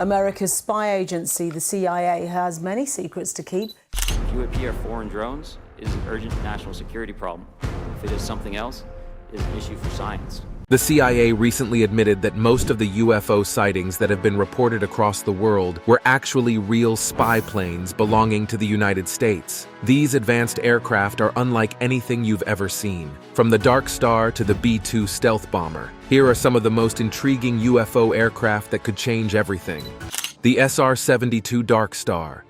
America's spy agency, the CIA, has many secrets to keep. If UAP are foreign drones, it is an urgent national security problem. If it is something else, it is an issue for science. The CIA recently admitted that most of the UFO sightings that have been reported across the world were actually real spy planes belonging to the United States. These advanced aircraft are unlike anything you've ever seen. From the Darkstar to the B-2 stealth bomber, here are some of the most intriguing UFO aircraft that could change everything. The SR-72 Darkstar.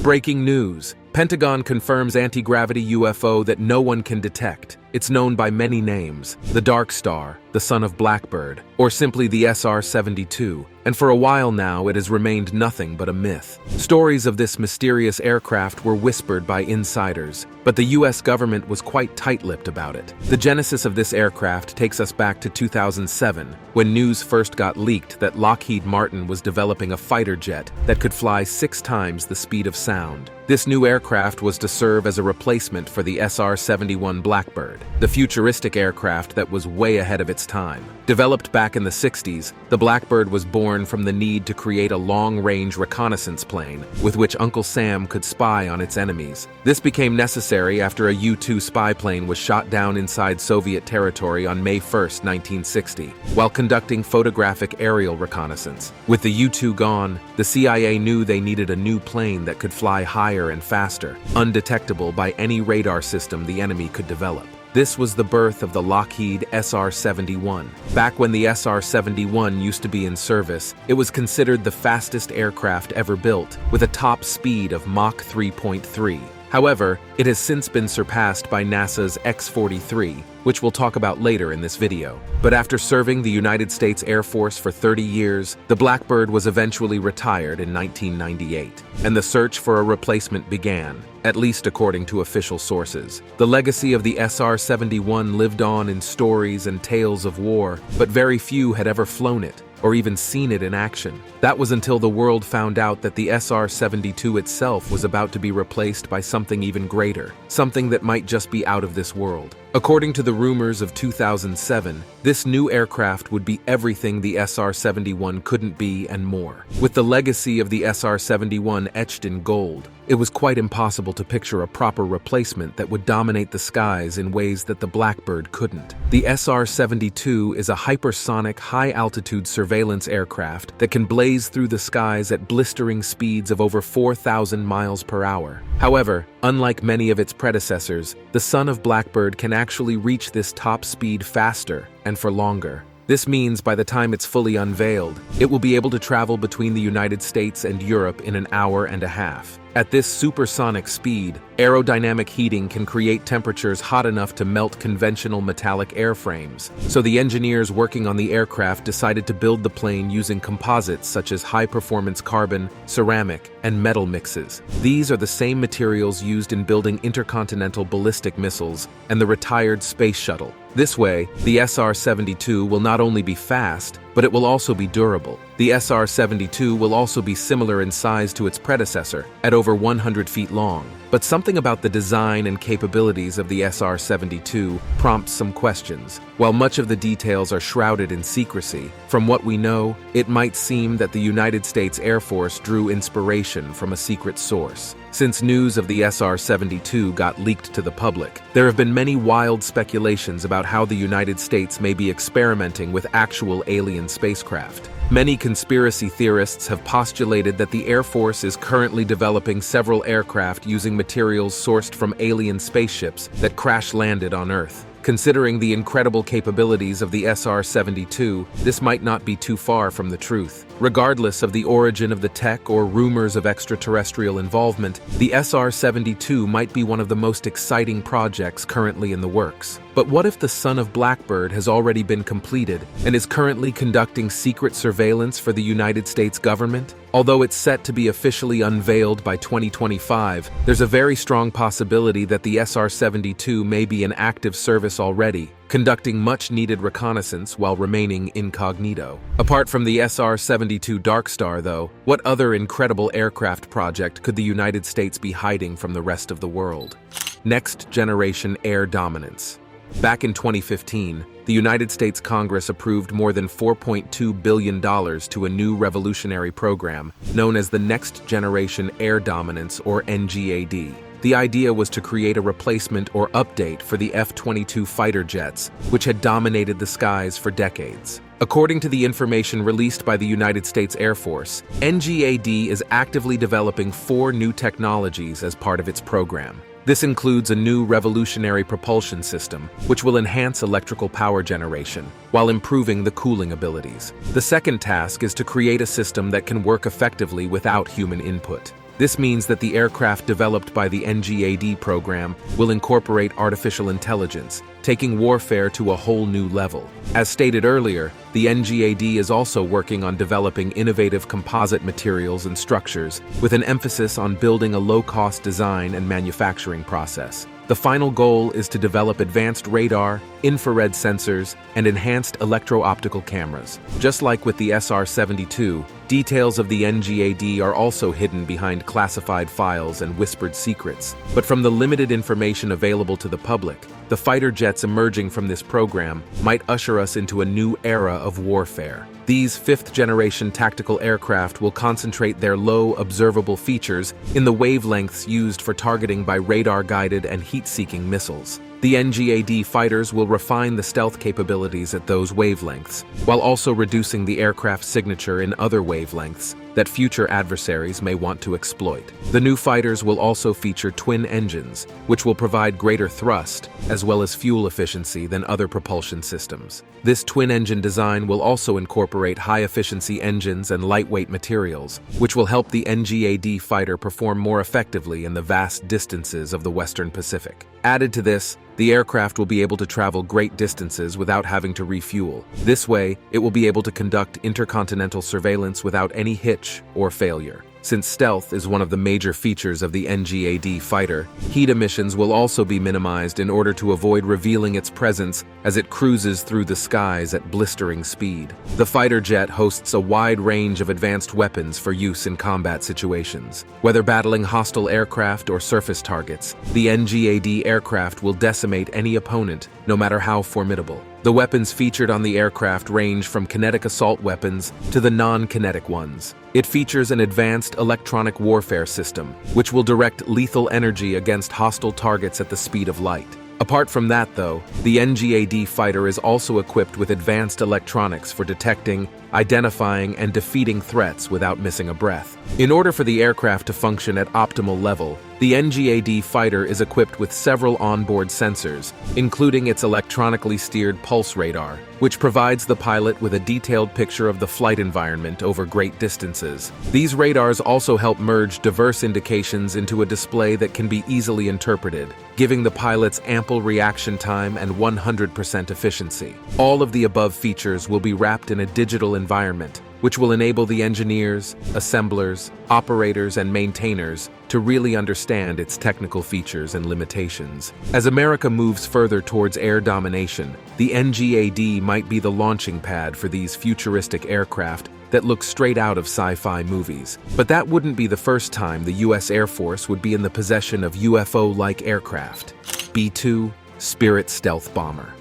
Breaking news. Pentagon confirms anti-gravity UFO that no one can detect. It's known by many names: the Darkstar, the son of Blackbird, or simply the SR-72, and for a while now it has remained nothing but a myth. Stories of this mysterious aircraft were whispered by insiders, but the US government was quite tight-lipped about it. The genesis of this aircraft takes us back to 2007, when news first got leaked that Lockheed Martin was developing a fighter jet that could fly 6 times the speed of sound. This new aircraft was to serve as a replacement for the SR-71 Blackbird, the futuristic aircraft that was way ahead of its time. Developed back in the 60s, the Blackbird was born from the need to create a long-range reconnaissance plane with which Uncle Sam could spy on its enemies. This became necessary after a U-2 spy plane was shot down inside Soviet territory on May 1, 1960, while conducting photographic aerial reconnaissance. With the U-2 gone, the CIA knew they needed a new plane that could fly higher and faster, undetectable by any radar system the enemy could develop. This was the birth of the Lockheed SR-71. Back when the SR-71 used to be in service, it was considered the fastest aircraft ever built, with a top speed of Mach 3.3. However, it has since been surpassed by NASA's X-43, which we'll talk about later in this video. But after serving the United States Air Force for 30 years, the Blackbird was eventually retired in 1998, and the search for a replacement began, at least according to official sources. The legacy of the SR-71 lived on in stories and tales of war, but very few had ever flown it, or even seen it in action. That was until the world found out that the SR-72 itself was about to be replaced by something even greater, something that might just be out of this world. According to the rumors of 2007, this new aircraft would be everything the SR-71 couldn't be and more. With the legacy of the SR-71 etched in gold, it was quite impossible to picture a proper replacement that would dominate the skies in ways that the Blackbird couldn't. The SR-72 is a hypersonic, high-altitude surveillance aircraft that can blaze through the skies at blistering speeds of over 4,000 miles per hour. However, unlike many of its predecessors, the son of Blackbird can actually reach this top speed faster and for longer. This means by the time it's fully unveiled, it will be able to travel between the United States and Europe in an hour and a half. At this supersonic speed, aerodynamic heating can create temperatures hot enough to melt conventional metallic airframes. So the engineers working on the aircraft decided to build the plane using composites such as high-performance carbon, ceramic, and metal mixes. These are the same materials used in building intercontinental ballistic missiles and the retired space shuttle. This way, the SR-72 will not only be fast, but it will also be durable. The SR-72 will also be similar in size to its predecessor, at over 100 feet long. But something about the design and capabilities of the SR-72 prompts some questions. While much of the details are shrouded in secrecy, from what we know, it might seem that the United States Air Force drew inspiration from a secret source. Since news of the SR-72 got leaked to the public, there have been many wild speculations about how the United States may be experimenting with actual alien spacecraft. Many conspiracy theorists have postulated that the Air Force is currently developing several aircraft using materials sourced from alien spaceships that crash-landed on Earth. Considering the incredible capabilities of the SR-72, this might not be too far from the truth. Regardless of the origin of the tech or rumors of extraterrestrial involvement, the SR-72 might be one of the most exciting projects currently in the works. But what if the son of Blackbird has already been completed and is currently conducting secret surveillance for the United States government? Although it's set to be officially unveiled by 2025, there's a very strong possibility that the SR-72 may be in active service already, conducting much-needed reconnaissance while remaining incognito. Apart from the SR-72 Darkstar, though, what other incredible aircraft project could the United States be hiding from the rest of the world? Next-generation air dominance. Back in 2015, the United States Congress approved more than $4.2 billion to a new revolutionary program known as the Next Generation Air Dominance, or NGAD. The idea was to create a replacement or update for the F-22 fighter jets, which had dominated the skies for decades. According to the information released by the United States Air Force, NGAD is actively developing 4 new technologies as part of its program. This includes a new revolutionary propulsion system, which will enhance electrical power generation, while improving the cooling abilities. The second task is to create a system that can work effectively without human input. This means that the aircraft developed by the NGAD program will incorporate artificial intelligence, taking warfare to a whole new level. As stated earlier, the NGAD is also working on developing innovative composite materials and structures, with an emphasis on building a low-cost design and manufacturing process. The final goal is to develop advanced radar, infrared sensors, and enhanced electro-optical cameras. Just like with the SR-72, details of the NGAD are also hidden behind classified files and whispered secrets. But from the limited information available to the public, the fighter jets emerging from this program might usher us into a new era of warfare. These 5th-generation tactical aircraft will concentrate their low, observable features in the wavelengths used for targeting by radar-guided and heat-seeking missiles. The NGAD fighters will refine the stealth capabilities at those wavelengths, while also reducing the aircraft's signature in other wavelengths that future adversaries may want to exploit. The new fighters will also feature twin engines, which will provide greater thrust as well as fuel efficiency than other propulsion systems. This twin-engine design will also incorporate high-efficiency engines and lightweight materials, which will help the NGAD fighter perform more effectively in the vast distances of the Western Pacific. Added to this, the aircraft will be able to travel great distances without having to refuel. This way, it will be able to conduct intercontinental surveillance without any hitch or failure. Since stealth is one of the major features of the NGAD fighter, heat emissions will also be minimized in order to avoid revealing its presence as it cruises through the skies at blistering speed. The fighter jet hosts a wide range of advanced weapons for use in combat situations. Whether battling hostile aircraft or surface targets, the NGAD aircraft will decimate any opponent, no matter how formidable. The weapons featured on the aircraft range from kinetic assault weapons to the non-kinetic ones. It features an advanced electronic warfare system, which will direct lethal energy against hostile targets at the speed of light. Apart from that, though, the NGAD fighter is also equipped with advanced electronics for detecting, identifying, and defeating threats without missing a breath. In order for the aircraft to function at optimal level, the NGAD fighter is equipped with several onboard sensors, including its electronically steered pulse radar, which provides the pilot with a detailed picture of the flight environment over great distances. These radars also help merge diverse indications into a display that can be easily interpreted, giving the pilots ample reaction time and 100% efficiency. All of the above features will be wrapped in a digital environment, which will enable the engineers, assemblers, operators, and maintainers to really understand its technical features and limitations. As America moves further towards air domination, the NGAD might be the launching pad for these futuristic aircraft that look straight out of sci-fi movies. But that wouldn't be the first time the U.S. Air Force would be in the possession of UFO-like aircraft. B-2 Spirit Stealth Bomber.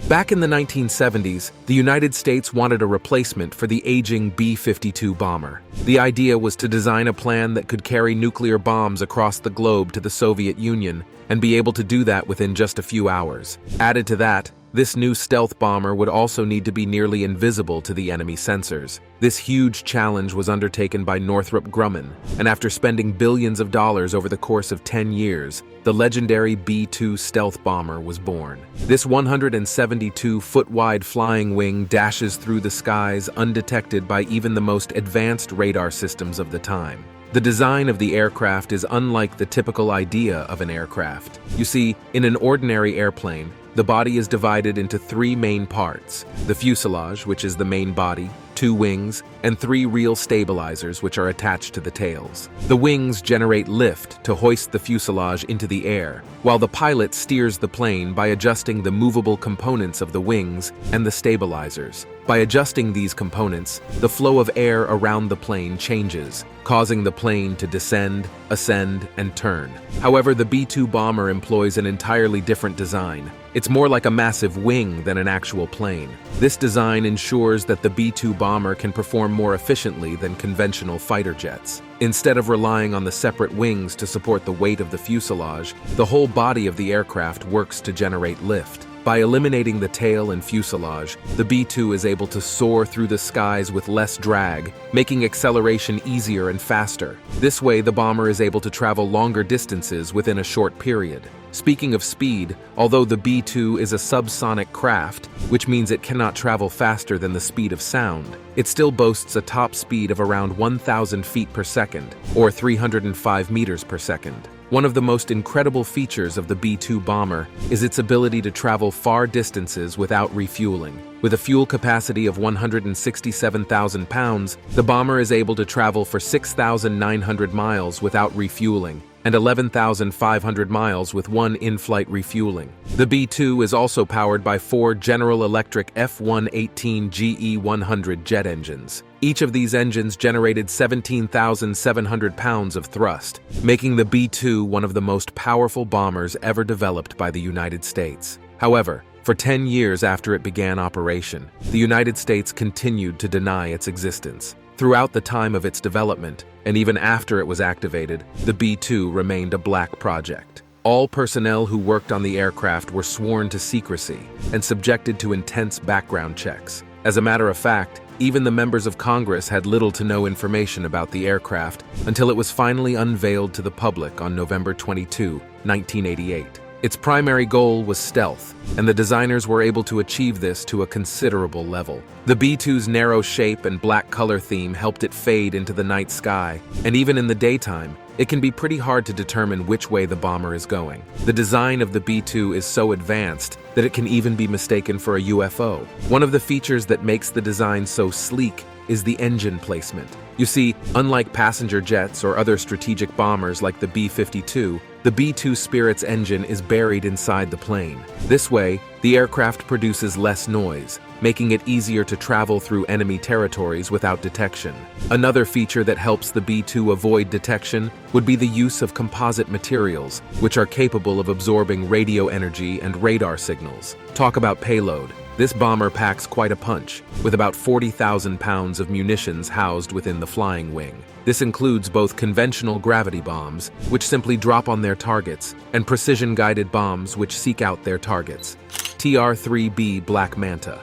Back in the 1970s, the United States wanted a replacement for the aging B-52 bomber. The idea was to design a plan that could carry nuclear bombs across the globe to the Soviet Union and be able to do that within just a few hours. Added to that, this new stealth bomber would also need to be nearly invisible to the enemy sensors. This huge challenge was undertaken by Northrop Grumman, and after spending billions of dollars over the course of 10 years, the legendary B-2 stealth bomber was born. This 172-foot-wide flying wing dashes through the skies undetected by even the most advanced radar systems of the time. The design of the aircraft is unlike the typical idea of an aircraft. You see, in an ordinary airplane, the body is divided into 3 main parts: the fuselage, which is the main body, 2 wings, and 3 real stabilizers which are attached to the tails. The wings generate lift to hoist the fuselage into the air, while the pilot steers the plane by adjusting the movable components of the wings and the stabilizers. By adjusting these components, the flow of air around the plane changes, causing the plane to descend, ascend, and turn. However, the B-2 bomber employs an entirely different design. It's more like a massive wing than an actual plane. This design ensures that the B-2 bomber can perform more efficiently than conventional fighter jets. Instead of relying on the separate wings to support the weight of the fuselage, the whole body of the aircraft works to generate lift. By eliminating the tail and fuselage, the B-2 is able to soar through the skies with less drag, making acceleration easier and faster. This way, the bomber is able to travel longer distances within a short period. Speaking of speed, although the B-2 is a subsonic craft, which means it cannot travel faster than the speed of sound, it still boasts a top speed of around 1,000 feet per second, or 305 meters per second. One of the most incredible features of the B-2 bomber is its ability to travel far distances without refueling. With a fuel capacity of 167,000 pounds, the bomber is able to travel for 6,900 miles without refueling, and 11,500 miles with 1 in-flight refueling. The B-2 is also powered by 4 General Electric F-118 GE100 jet engines. Each of these engines generated 17,700 pounds of thrust, making the B-2 one of the most powerful bombers ever developed by the United States. However, for 10 years after it began operation, the United States continued to deny its existence. Throughout the time of its development, and even after it was activated, the B-2 remained a black project. All personnel who worked on the aircraft were sworn to secrecy and subjected to intense background checks. As a matter of fact, even the members of Congress had little to no information about the aircraft until it was finally unveiled to the public on November 22, 1988. Its primary goal was stealth, and the designers were able to achieve this to a considerable level. The B-2's narrow shape and black color theme helped it fade into the night sky, and even in the daytime, it can be pretty hard to determine which way the bomber is going. The design of the B-2 is so advanced that it can even be mistaken for a UFO. One of the features that makes the design so sleek is the engine placement. You see, unlike passenger jets or other strategic bombers like the B-52, the B-2 Spirit's engine is buried inside the plane. This way, the aircraft produces less noise, making it easier to travel through enemy territories without detection. Another feature that helps the B-2 avoid detection would be the use of composite materials, which are capable of absorbing radio energy and radar signals. Talk about payload. This bomber packs quite a punch, with about 40,000 pounds of munitions housed within the flying wing. This includes both conventional gravity bombs, which simply drop on their targets, and precision-guided bombs which seek out their targets. TR-3B Black Manta.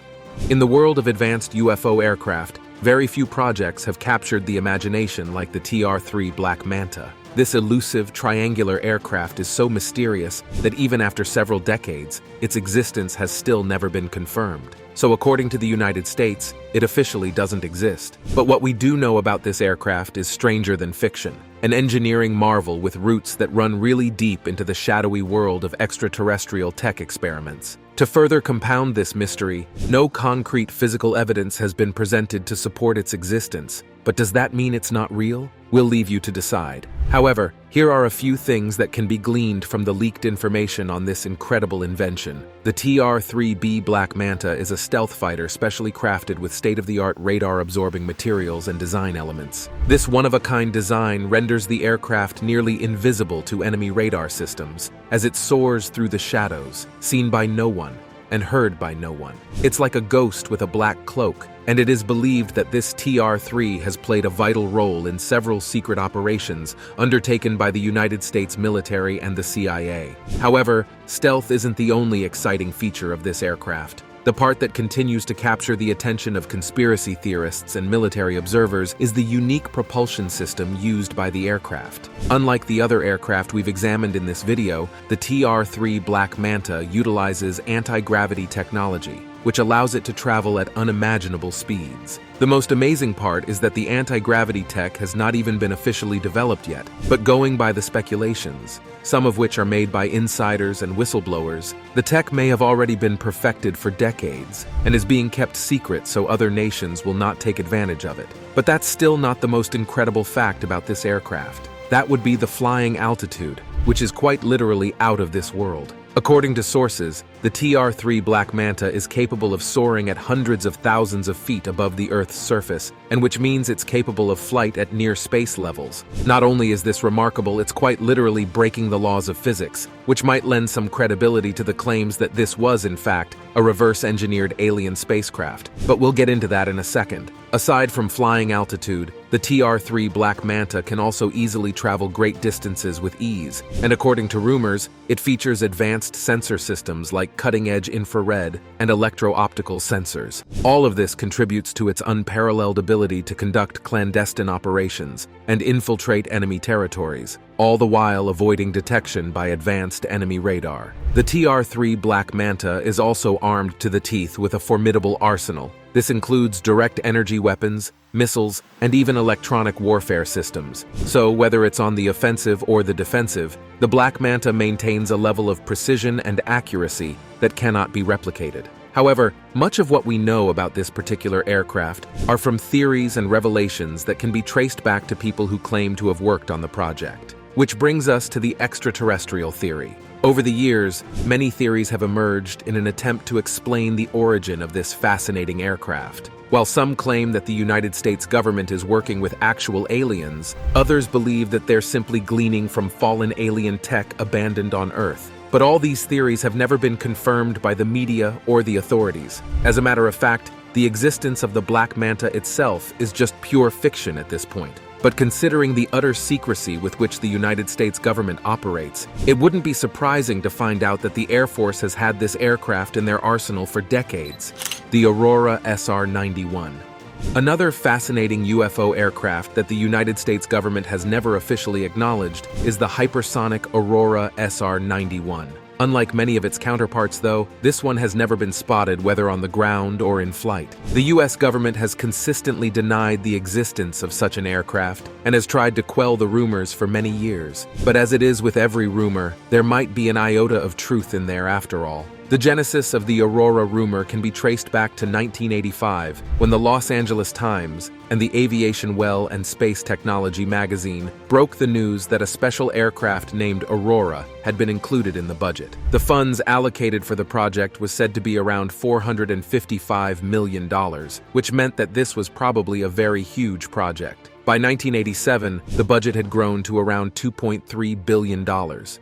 In the world of advanced UFO aircraft, very few projects have captured the imagination like the TR-3 Black Manta. This elusive, triangular aircraft is so mysterious that even after several decades, its existence has still never been confirmed. So according to the United States, it officially doesn't exist. But what we do know about this aircraft is stranger than fiction, an engineering marvel with roots that run really deep into the shadowy world of extraterrestrial tech experiments. To further compound this mystery, no concrete physical evidence has been presented to support its existence. But does that mean it's not real? We'll leave you to decide. However, here are a few things that can be gleaned from the leaked information on this incredible invention. The TR-3B Black Manta is a stealth fighter specially crafted with state-of-the-art radar-absorbing materials and design elements. This one-of-a-kind design renders the aircraft nearly invisible to enemy radar systems, as it soars through the shadows, seen by no one and heard by no one. It's like a ghost with a black cloak, and it is believed that this TR-3 has played a vital role in several secret operations undertaken by the United States military and the CIA. However, stealth isn't the only exciting feature of this aircraft. The part that continues to capture the attention of conspiracy theorists and military observers is the unique propulsion system used by the aircraft. Unlike the other aircraft we've examined in this video, the TR-3 Black Manta utilizes anti-gravity technology. which allows it to travel at unimaginable speeds. The most amazing part is that the anti-gravity tech has not even been officially developed yet, but going by the speculations, some of which are made by insiders and whistleblowers, the tech may have already been perfected for decades and is being kept secret so other nations will not take advantage of it. But that's still not the most incredible fact about this aircraft. That would be the flying altitude, which is quite literally out of this world. According to sources, the TR-3 Black Manta is capable of soaring at hundreds of thousands of feet above the Earth's surface, and which means it's capable of flight at near space levels. Not only is this remarkable, it's quite literally breaking the laws of physics, which might lend some credibility to the claims that this was, in fact, a reverse-engineered alien spacecraft. But we'll get into that in a second. Aside from flying altitude, the TR-3 Black Manta can also easily travel great distances with ease, and according to rumors, it features advanced sensor systems like cutting-edge infrared and electro-optical sensors. All of this contributes to its unparalleled ability to conduct clandestine operations and infiltrate enemy territories, all the while avoiding detection by advanced enemy radar. The TR-3 Black Manta is also armed to the teeth with a formidable arsenal. This includes direct energy weapons, missiles, and even electronic warfare systems. So whether it's on the offensive or the defensive, the Black Manta maintains a level of precision and accuracy that cannot be replicated. However, much of what we know about this particular aircraft are from theories and revelations that can be traced back to people who claim to have worked on the project. Which brings us to the extraterrestrial theory. Over the years, many theories have emerged in an attempt to explain the origin of this fascinating aircraft. While some claim that the United States government is working with actual aliens, others believe that they're simply gleaning from fallen alien tech abandoned on Earth. But all these theories have never been confirmed by the media or the authorities. As a matter of fact, the existence of the Black Manta itself is just pure fiction at this point. But considering the utter secrecy with which the United States government operates, it wouldn't be surprising to find out that the Air Force has had this aircraft in their arsenal for decades, the Aurora SR91. Another fascinating UFO aircraft that the United States government has never officially acknowledged is the hypersonic Aurora SR91. Unlike many of its counterparts, though, this one has never been spotted whether on the ground or in flight. The US government has consistently denied the existence of such an aircraft and has tried to quell the rumors for many years. But as it is with every rumor, there might be an iota of truth in there after all. The genesis of the Aurora rumor can be traced back to 1985, when the Los Angeles Times and the Aviation Well and Space Technology magazine broke the news that a special aircraft named Aurora had been included in the budget. The funds allocated for the project was said to be around $455 million, which meant that this was probably a very huge project. By 1987, the budget had grown to around $2.3 billion.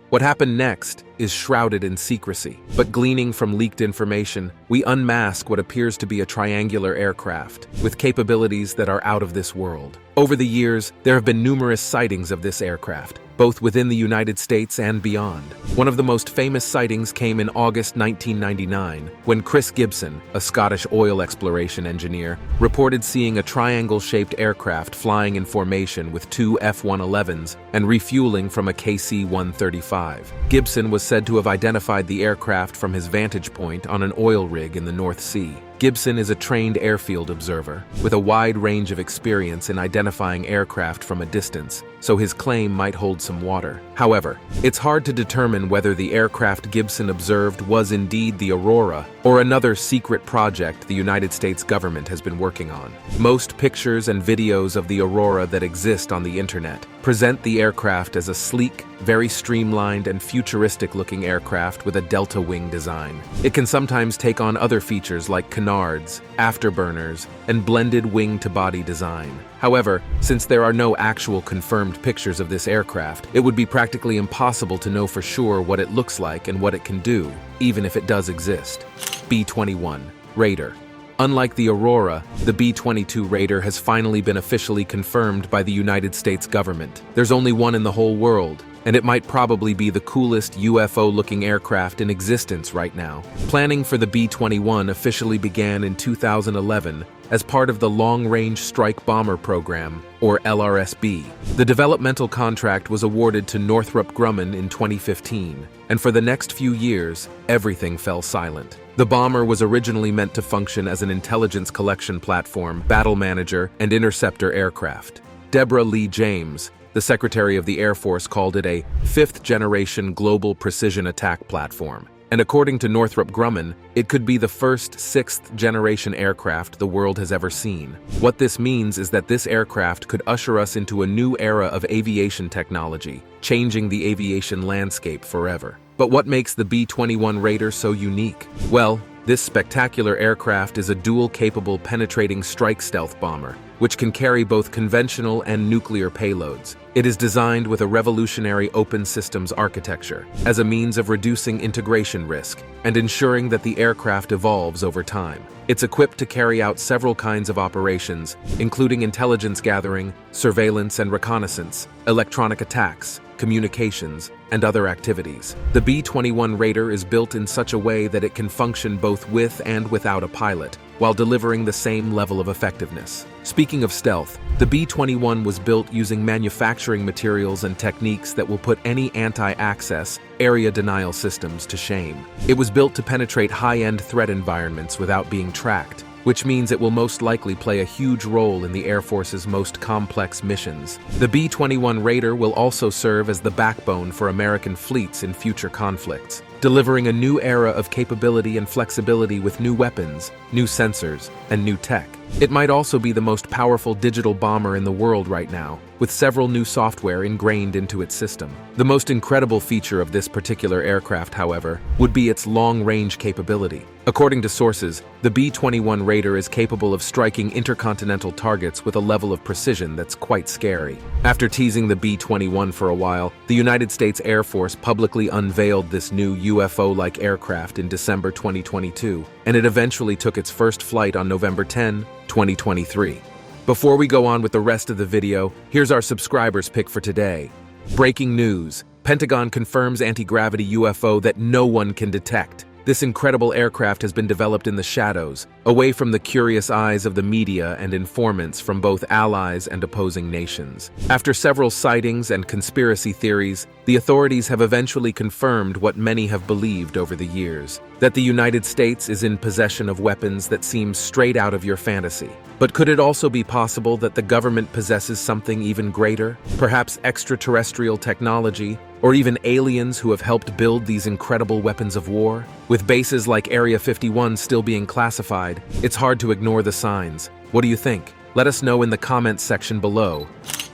What happened next is shrouded in secrecy, but gleaning from leaked information, we unmask what appears to be a triangular aircraft with capabilities that are out of this world. Over the years, there have been numerous sightings of this aircraft, both within the United States and beyond. One of the most famous sightings came in August 1999, when Chris Gibson, a Scottish oil exploration engineer, reported seeing a triangle-shaped aircraft flying in formation with two F-111s and refueling from a KC-135. Gibson was said to have identified the aircraft from his vantage point on an oil rig in the North Sea. Gibson is a trained airfield observer with a wide range of experience in identifying aircraft from a distance, so his claim might hold some water. However, it's hard to determine whether the aircraft Gibson observed was indeed the Aurora or another secret project the United States government has been working on. Most pictures and videos of the Aurora that exist on the internet present the aircraft as a sleek, very streamlined and futuristic-looking aircraft with a delta wing design. It can sometimes take on other features like canards, afterburners, and blended wing-to-body design. However, since there are no actual confirmed pictures of this aircraft, it would be practically impossible to know for sure what it looks like and what it can do, even if it does exist. B21 Raider. Unlike the Aurora, the B-22 Raider has finally been officially confirmed by the United States government. There's only one in the whole world, and it might probably be the coolest UFO-looking aircraft in existence right now. Planning for the B-21 officially began in 2011 as part of the Long Range Strike Bomber Program, or LRSB. The developmental contract was awarded to Northrop Grumman in 2015, and for the next few years, everything fell silent. The bomber was originally meant to function as an intelligence collection platform, battle manager, and interceptor aircraft. Deborah Lee James, the Secretary of the Air Force, called it a fifth-generation global precision attack platform. And according to Northrop Grumman, it could be the first sixth-generation aircraft the world has ever seen. What this means is that this aircraft could usher us into a new era of aviation technology, changing the aviation landscape forever. But what makes the B21 Raider so unique? Well, this spectacular aircraft is a dual-capable penetrating strike stealth bomber, which can carry both conventional and nuclear payloads. It is designed with a revolutionary open systems architecture as a means of reducing integration risk and ensuring that the aircraft evolves over time. It's equipped to carry out several kinds of operations, including intelligence gathering, surveillance and reconnaissance, electronic attacks, communications, and other activities. The B21 Raider is built in such a way that it can function both with and without a pilot, while delivering the same level of effectiveness. Speaking of stealth, the B21 was built using manufacturing materials and techniques that will put any anti-access, area denial systems to shame. It was built to penetrate high-end threat environments without being tracked, which means it will most likely play a huge role in the Air Force's most complex missions. The B-21 Raider will also serve as the backbone for American fleets in future conflicts, delivering a new era of capability and flexibility with new weapons, new sensors, and new tech. It might also be the most powerful digital bomber in the world right now, with several new software ingrained into its system. The most incredible feature of this particular aircraft, however, would be its long-range capability. According to sources, the B-21 Raider is capable of striking intercontinental targets with a level of precision that's quite scary. After teasing the B-21 for a while, the United States Air Force publicly unveiled this new UFO-like aircraft in December 2022, and it eventually took its first flight on November 10, 2023. Before we go on with the rest of the video, here's our subscribers pick for today. Breaking news: Pentagon confirms anti-gravity UFO that no one can detect. This incredible aircraft has been developed in the shadows, away from the curious eyes of the media and informants from both allies and opposing nations. After several sightings and conspiracy theories, the authorities have eventually confirmed what many have believed over the years, that the United States is in possession of weapons that seem straight out of your fantasy. But could it also be possible that the government possesses something even greater, perhaps extraterrestrial technology, or even aliens who have helped build these incredible weapons of war? With bases like Area 51 still being classified, it's hard to ignore the signs. What do you think? Let us know in the comments section below.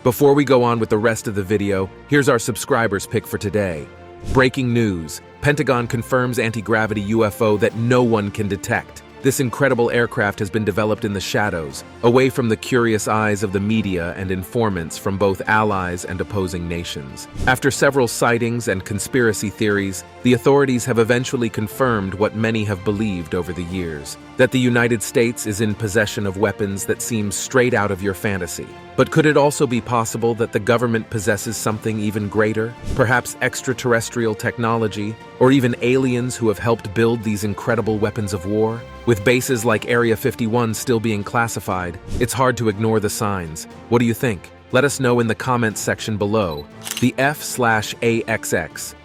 Before we go on with the rest of the video, here's our subscribers pick for today. Breaking news: Pentagon confirms anti-gravity UFO that no one can detect. This incredible aircraft has been developed in the shadows, away from the curious eyes of the media and informants from both allies and opposing nations. After several sightings and conspiracy theories, the authorities have eventually confirmed what many have believed over the years, that the United States is in possession of weapons that seem straight out of your fantasy. But could it also be possible that the government possesses something even greater, perhaps extraterrestrial technology, or even aliens who have helped build these incredible weapons of war? With bases like Area 51 still being classified, it's hard to ignore the signs. What do you think? Let us know in the comments section below. The F/AXX.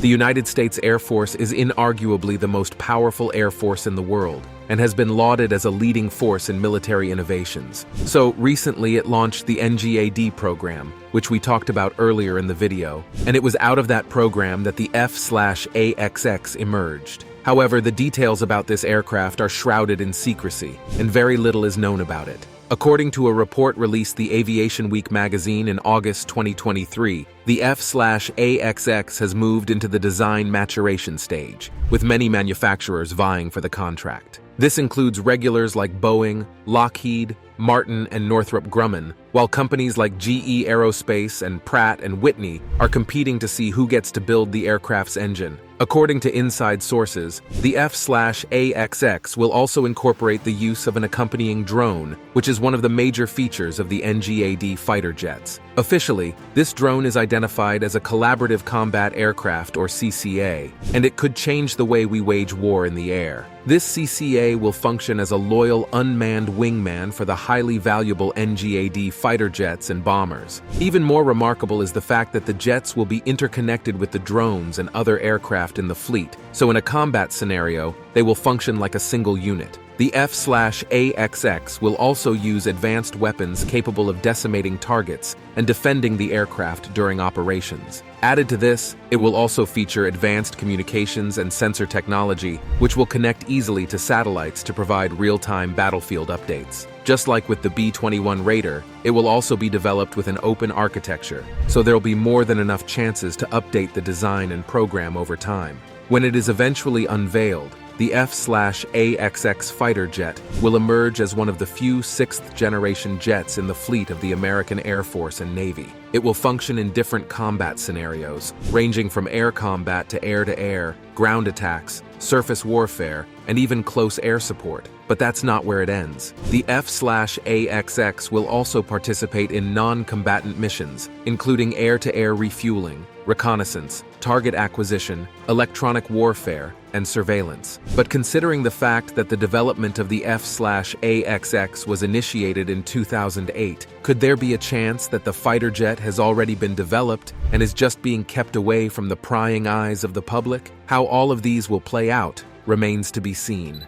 The United States Air Force is inarguably the most powerful air force in the world, and has been lauded as a leading force in military innovations. So recently it launched the NGAD program, which we talked about earlier in the video, and it was out of that program that the F/AXX emerged. However, the details about this aircraft are shrouded in secrecy, and very little is known about it. According to a report released the Aviation Week magazine in August 2023, the F/AXX has moved into the design maturation stage, with many manufacturers vying for the contract. This includes regulars like Boeing, Lockheed, Martin, and Northrop Grumman, while companies like GE Aerospace and Pratt & Whitney are competing to see who gets to build the aircraft's engine. According to inside sources, the F/AXX will also incorporate the use of an accompanying drone, which is one of the major features of the NGAD fighter jets. Officially, this drone is identified as a Collaborative Combat Aircraft, or CCA, and it could change the way we wage war in the air. This CCA will function as a loyal unmanned wingman for the highly valuable NGAD fighter jets and bombers. Even more remarkable is the fact that the jets will be interconnected with the drones and other aircraft in the fleet, so in a combat scenario, they will function like a single unit. The F/AXX will also use advanced weapons capable of decimating targets and defending the aircraft during operations. Added to this, it will also feature advanced communications and sensor technology, which will connect easily to satellites to provide real-time battlefield updates. Just like with the B21 Raider, it will also be developed with an open architecture, so there'll be more than enough chances to update the design and program over time. When it is eventually unveiled, the F/AXX fighter jet will emerge as one of the few sixth-generation jets in the fleet of the American Air Force and Navy. It will function in different combat scenarios, ranging from air combat to air-to-air, ground attacks, surface warfare, and even close air support. But that's not where it ends. The F/AXX will also participate in non-combatant missions, including air-to-air refueling, reconnaissance, target acquisition, electronic warfare, and surveillance. But considering the fact that the development of the F/AXX was initiated in 2008, could there be a chance that the fighter jet has already been developed and is just being kept away from the prying eyes of the public? How all of these will play out remains to be seen.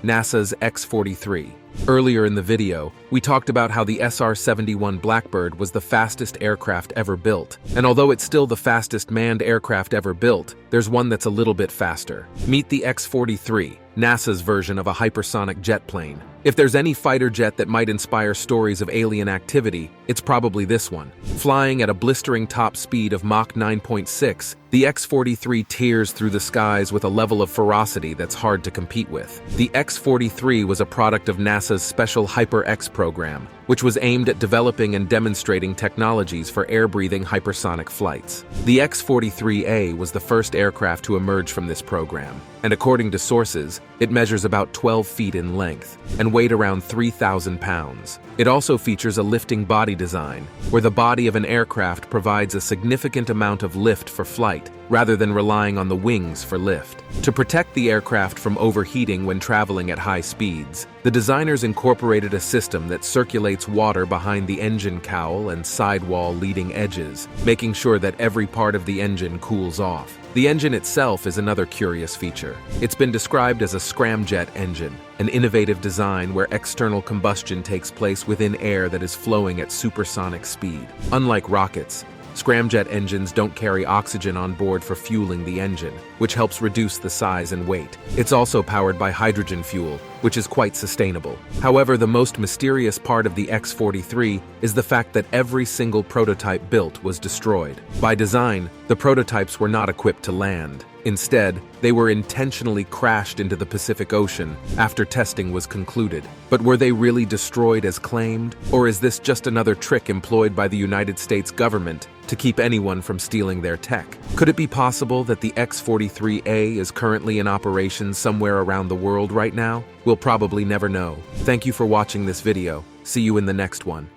NASA's X-43. Earlier in the video, we talked about how the SR-71 Blackbird was the fastest aircraft ever built. And although it's still the fastest manned aircraft ever built, there's one that's a little bit faster. Meet the X-43, NASA's version of a hypersonic jet plane. If there's any fighter jet that might inspire stories of alien activity, it's probably this one. Flying at a blistering top speed of Mach 9.6, the X-43 tears through the skies with a level of ferocity that's hard to compete with. The X-43 was a product of NASA's Special Hyper-X program, which was aimed at developing and demonstrating technologies for air-breathing hypersonic flights. The X-43A was the first aircraft to emerge from this program, and according to sources, it measures about 12 feet in length and weighed around 3,000 pounds. It also features a lifting body design, where the body of an aircraft provides a significant amount of lift for flight, rather than relying on the wings for lift. To protect the aircraft from overheating when traveling at high speeds, the designers incorporated a system that circulates water behind the engine cowl and sidewall leading edges, making sure that every part of the engine cools off. The engine itself is another curious feature. It's been described as a scramjet engine, an innovative design where external combustion takes place within air that is flowing at supersonic speed. Unlike rockets, scramjet engines don't carry oxygen on board for fueling the engine, which helps reduce the size and weight. It's also powered by hydrogen fuel, which is quite sustainable. However, the most mysterious part of the X-43 is the fact that every single prototype built was destroyed. By design, the prototypes were not equipped to land. Instead, they were intentionally crashed into the Pacific Ocean after testing was concluded. But were they really destroyed as claimed? Or is this just another trick employed by the United States government to keep anyone from stealing their tech? Could it be possible that the X-43A is currently in operation somewhere around the world right now? We'll probably never know. Thank you for watching this video. See you in the next one.